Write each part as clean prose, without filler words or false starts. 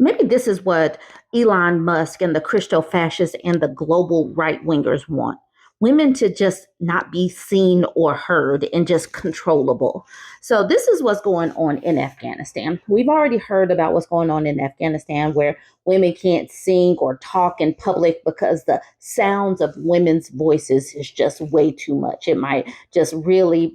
Maybe this is what Elon Musk and the Christo fascists and the global right wingers want. Women to just not be seen or heard and just controllable. So, this is what's going on in Afghanistan. We've already heard about what's going on in Afghanistan, where women can't sing or talk in public because the sounds of women's voices is just way too much. It might just really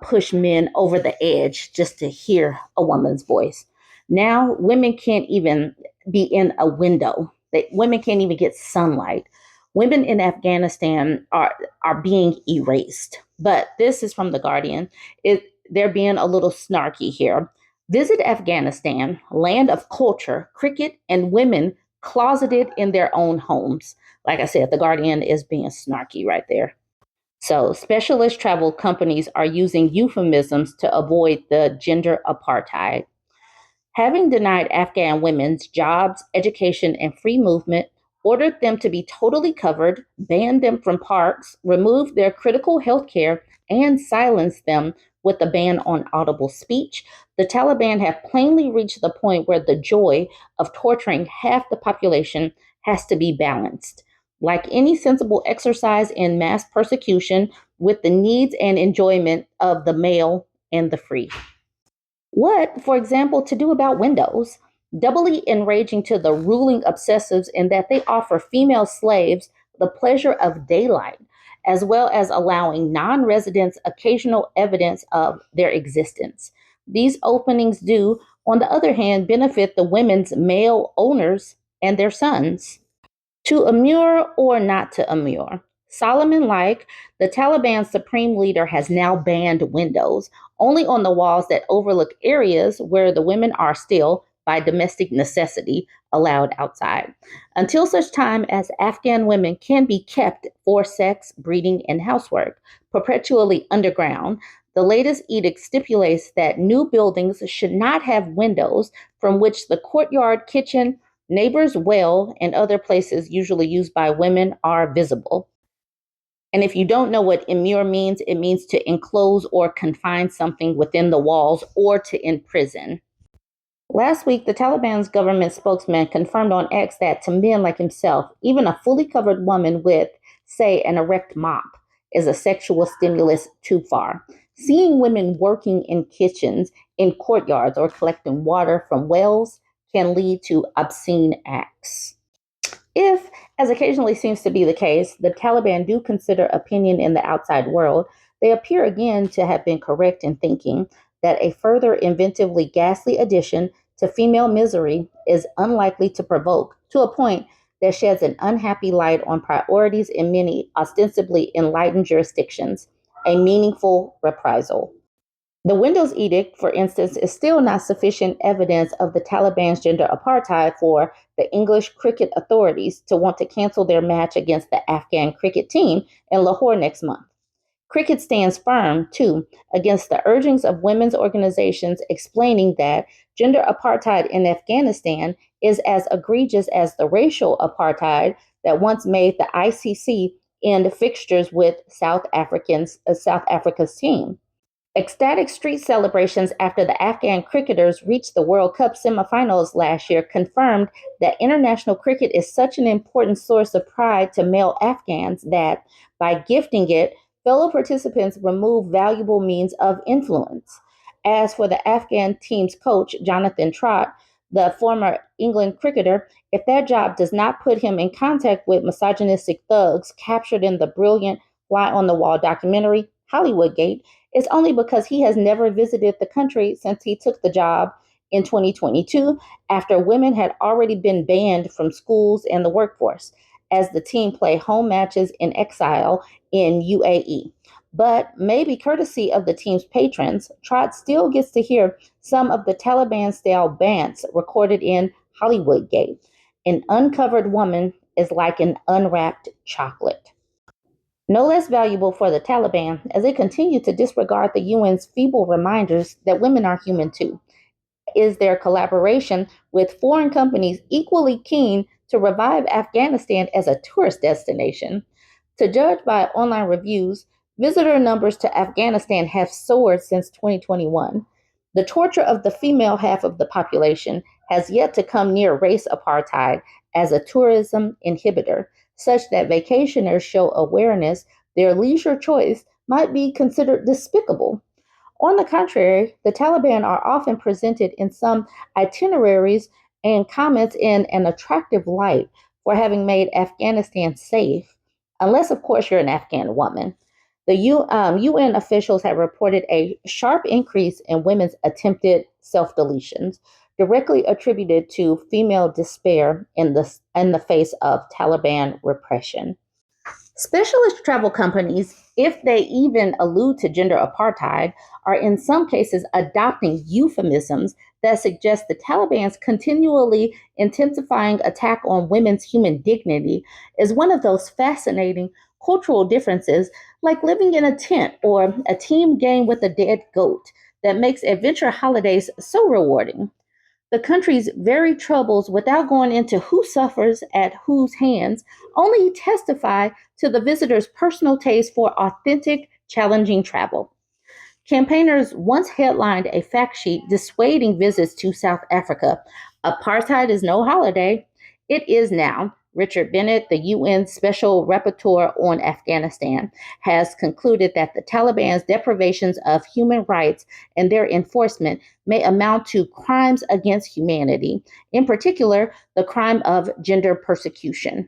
push men over the edge just to hear a woman's voice. Now women can't even be in a window. Women can't even get sunlight. Women in Afghanistan are being erased. But this is from the Guardian. They're being a little snarky here. Visit Afghanistan, land of culture, cricket, and women closeted in their own homes. Like I said, the Guardian is being snarky right there. So, specialist travel companies are using euphemisms to avoid the gender apartheid. Having denied Afghan women's jobs, education, and free movement, ordered them to be totally covered, banned them from parks, removed their critical health care, and silenced them with a ban on audible speech, the Taliban have plainly reached the point where the joy of torturing half the population has to be balanced. Like any sensible exercise in mass persecution, with the needs and enjoyment of the male and the free. What, for example, to do about windows? Doubly enraging to the ruling obsessives in that they offer female slaves the pleasure of daylight, as well as allowing non residents occasional evidence of their existence. These openings do, on the other hand, benefit the women's male owners and their sons. To immure or not to immure? Solomon like, the Taliban supreme leader has now banned windows only on the walls that overlook areas where the women are still, by domestic necessity, allowed outside. Until such time as Afghan women can be kept for sex, breeding, and housework, perpetually underground, the latest edict stipulates that new buildings should not have windows from which the courtyard, kitchen, neighbors' well, and other places usually used by women are visible. And if you don't know what immure means, it means to enclose or confine something within the walls or to imprison. Last week, the Taliban's government spokesman confirmed on X that to men like himself, even a fully covered woman with, say, an erect mop is a sexual stimulus too far. Seeing women working in kitchens, in courtyards, or collecting water from wells can lead to obscene acts. If, as occasionally seems to be the case, the Taliban do consider opinion in the outside world, they appear again to have been correct in thinking that a further inventively ghastly addition to female misery is unlikely to provoke, to a point that sheds an unhappy light on priorities in many ostensibly enlightened jurisdictions, a meaningful reprisal. The Windows Edict, for instance, is still not sufficient evidence of the Taliban's gender apartheid for the English cricket authorities to want to cancel their match against the Afghan cricket team in Lahore next month. Cricket stands firm, too, against the urgings of women's organizations explaining that gender apartheid in Afghanistan is as egregious as the racial apartheid that once made the ICC end fixtures with South Africa's team. Ecstatic street celebrations after the Afghan cricketers reached the World Cup semifinals last year confirmed that international cricket is such an important source of pride to male Afghans that, by gifting it, fellow participants remove valuable means of influence. As for the Afghan team's coach, Jonathan Trott, the former England cricketer, if that job does not put him in contact with misogynistic thugs captured in the brilliant Fly on the Wall documentary, Hollywoodgate, it's only because he has never visited the country since he took the job in 2022 after women had already been banned from schools and the workforce as the team play home matches in exile in UAE. But maybe courtesy of the team's patrons, Trot still gets to hear some of the Taliban style bants recorded in Hollywoodgate. An uncovered woman is like an unwrapped chocolate. No less valuable for the Taliban as they continue to disregard the UN's feeble reminders that women are human too, is their collaboration with foreign companies equally keen to revive Afghanistan as a tourist destination. To judge by online reviews, visitor numbers to Afghanistan have soared since 2021. The torture of the female half of the population has yet to come near race apartheid as a tourism inhibitor, such that vacationers show awareness their leisure choice might be considered despicable. On the contrary, the Taliban are often presented in some itineraries and comments in an attractive light for having made Afghanistan safe, unless, of course, you're an Afghan woman. The UN officials have reported a sharp increase in women's attempted self deletions, directly attributed to female despair in the face of Taliban repression. Specialist travel companies, if they even allude to gender apartheid, are in some cases adopting euphemisms that suggest the Taliban's continually intensifying attack on women's human dignity is one of those fascinating cultural differences, like living in a tent or a team game with a dead goat, that makes adventure holidays so rewarding. The country's very troubles, without going into who suffers at whose hands, only testify to the visitor's personal taste for authentic, challenging travel. Campaigners once headlined a fact sheet dissuading visits to South Africa. Apartheid is no holiday. It is now. Richard Bennett, the UN Special Rapporteur on Afghanistan, has concluded that the Taliban's deprivations of human rights and their enforcement may amount to crimes against humanity, in particular, the crime of gender persecution.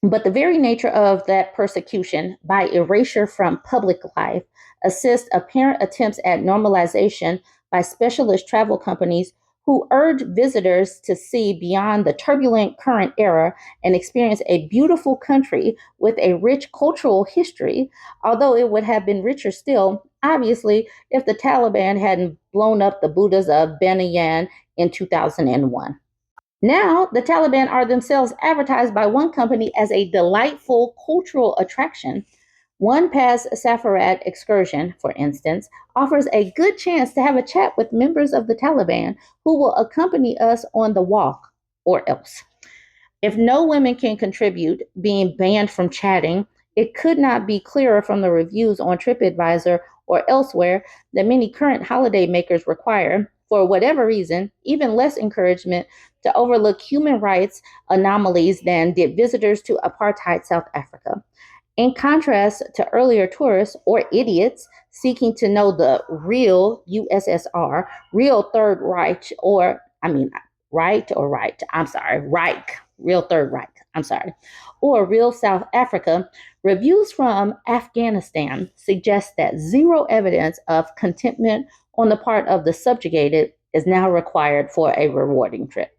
But the very nature of that persecution, by erasure from public life, assists apparent attempts at normalization by specialist travel companies who urge visitors to see beyond the turbulent current era and experience a beautiful country with a rich cultural history, although it would have been richer still, obviously, if the Taliban hadn't blown up the Buddhas of Banayan in 2001. Now, the Taliban are themselves advertised by one company as a delightful cultural attraction. One past Safarat excursion, for instance, offers a good chance to have a chat with members of the Taliban who will accompany us on the walk, or else. If no women can contribute, being banned from chatting, it could not be clearer from the reviews on TripAdvisor or elsewhere that many current holiday makers require, for whatever reason, even less encouragement to overlook human rights anomalies than did visitors to apartheid South Africa. In contrast to earlier tourists or idiots seeking to know the real USSR, real Third Reich, Reich, real Third Reich, or real South Africa, reviews from Afghanistan suggest that zero evidence of contentment on the part of the subjugated is now required for a rewarding trip.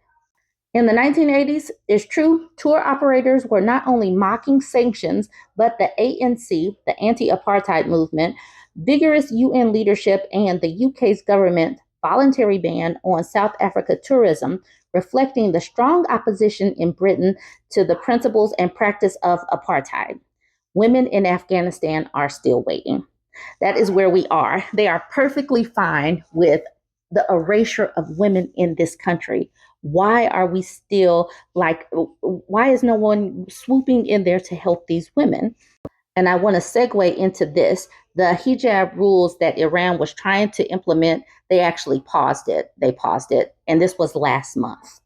In the 1980s, it's true, tour operators were not only mocking sanctions, but the ANC, the anti apartheid movement, vigorous UN leadership, and the UK's government voluntary ban on South Africa tourism, reflecting the strong opposition in Britain to the principles and practice of apartheid. Women in Afghanistan are still waiting. That is where we are. They are perfectly fine with the erasure of women in this country. Why are we still why is no one swooping in there to help these women? And I want to segue into this. The hijab rules that Iran was trying to implement, they actually paused it. They paused it. And this was last month.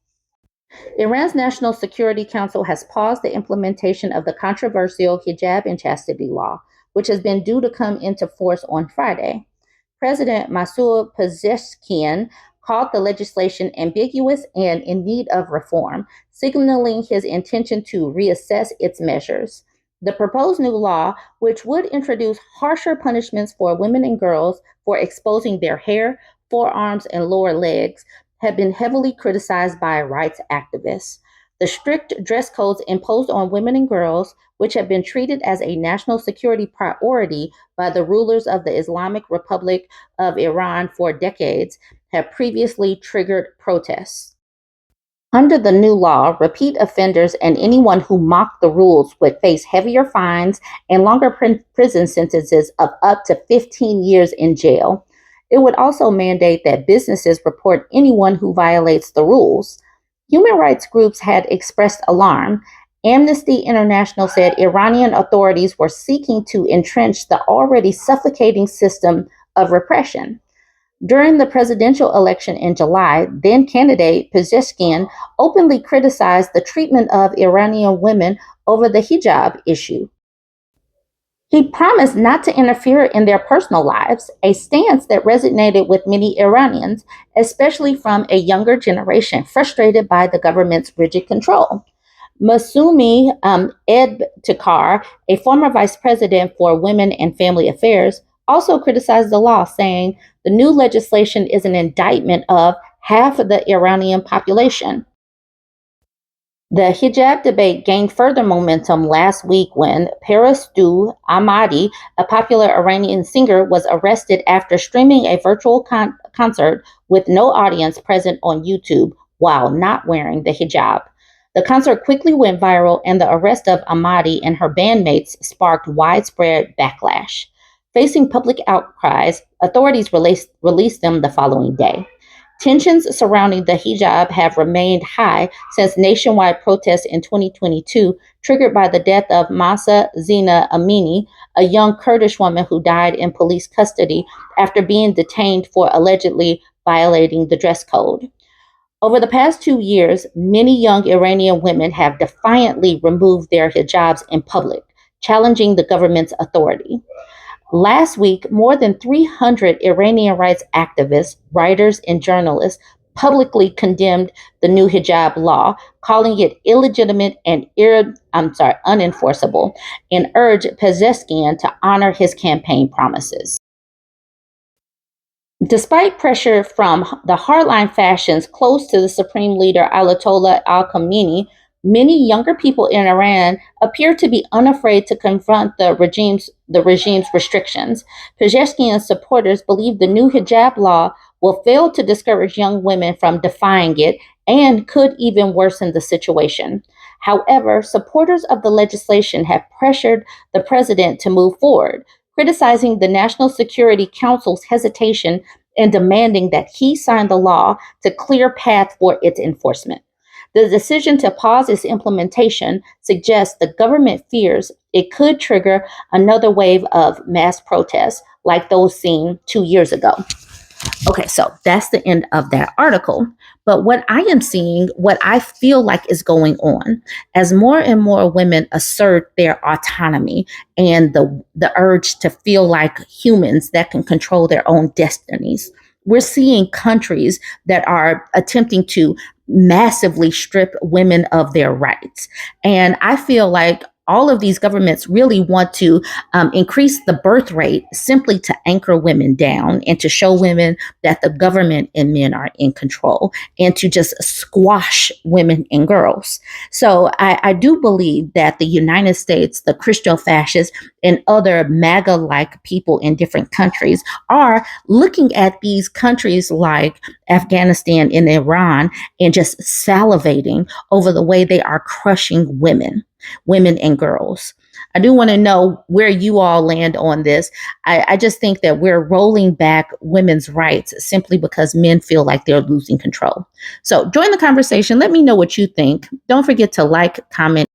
Iran's National Security Council has paused the implementation of the controversial hijab and chastity law, which has been due to come into force on Friday. President Masoud Pezeshkian called the legislation ambiguous and in need of reform, signaling his intention to reassess its measures. The proposed new law, which would introduce harsher punishments for women and girls for exposing their hair, forearms, and lower legs, have been heavily criticized by rights activists. The strict dress codes imposed on women and girls, which have been treated as a national security priority by the rulers of the Islamic Republic of Iran for decades, have previously triggered protests. Under the new law, repeat offenders and anyone who mocked the rules would face heavier fines and longer prison sentences of up to 15 years in jail. It would also mandate that businesses report anyone who violates the rules. Human rights groups had expressed alarm. Amnesty International said Iranian authorities were seeking to entrench the already suffocating system of repression. During the presidential election in July, then candidate Pezeshkian openly criticized the treatment of Iranian women over the hijab issue. He promised not to interfere in their personal lives, a stance that resonated with many Iranians, especially from a younger generation frustrated by the government's rigid control. Masumi Ebtekar, a former vice president for Women and Family Affairs, also criticized the law, saying the new legislation is an indictment of half of the Iranian population. The hijab debate gained further momentum last week when Parastu Ahmadi, a popular Iranian singer, was arrested after streaming a virtual concert with no audience present on YouTube while not wearing the hijab. The concert quickly went viral, and the arrest of Ahmadi and her bandmates sparked widespread backlash. Facing public outcries, authorities released them the following day. Tensions surrounding the hijab have remained high since nationwide protests in 2022, triggered by the death of Masa Zina Amini, a young Kurdish woman who died in police custody after being detained for allegedly violating the dress code. Over the past 2 years, many young Iranian women have defiantly removed their hijabs in public, challenging the government's authority. Last week, more than 300 Iranian rights activists, writers, and journalists publicly condemned the new hijab law, calling it illegitimate and unenforceable, and urged Pezeshkian to honor his campaign promises. Despite pressure from the hardline factions close to the supreme leader Ayatollah al-Khamenei, many younger people in Iran appear to be unafraid to confront the regime's restrictions. Pezeshkian's supporters believe the new hijab law will fail to discourage young women from defying it and could even worsen the situation. However, supporters of the legislation have pressured the president to move forward, criticizing the National Security Council's hesitation and demanding that he sign the law to clear path for its enforcement. The decision to pause its implementation suggests the government fears it could trigger another wave of mass protests like those seen 2 years ago. Okay, so that's the end of that article. But what I am seeing, what I feel like is going on, as more and more women assert their autonomy and the urge to feel like humans that can control their own destinies, we're seeing countries that are attempting to massively strip women of their rights. And I feel like all of these governments really want to increase the birth rate simply to anchor women down and to show women that the government and men are in control and to just squash women and girls. So I do believe that the United States, the Christo fascists, and other MAGA like people in different countries are looking at these countries like Afghanistan and Iran and just salivating over the way they are crushing women and girls. I do want to know where you all land on this. I just think that we're rolling back women's rights simply because men feel like they're losing control. So join the conversation. Let me know what you think. Don't forget to like, comment,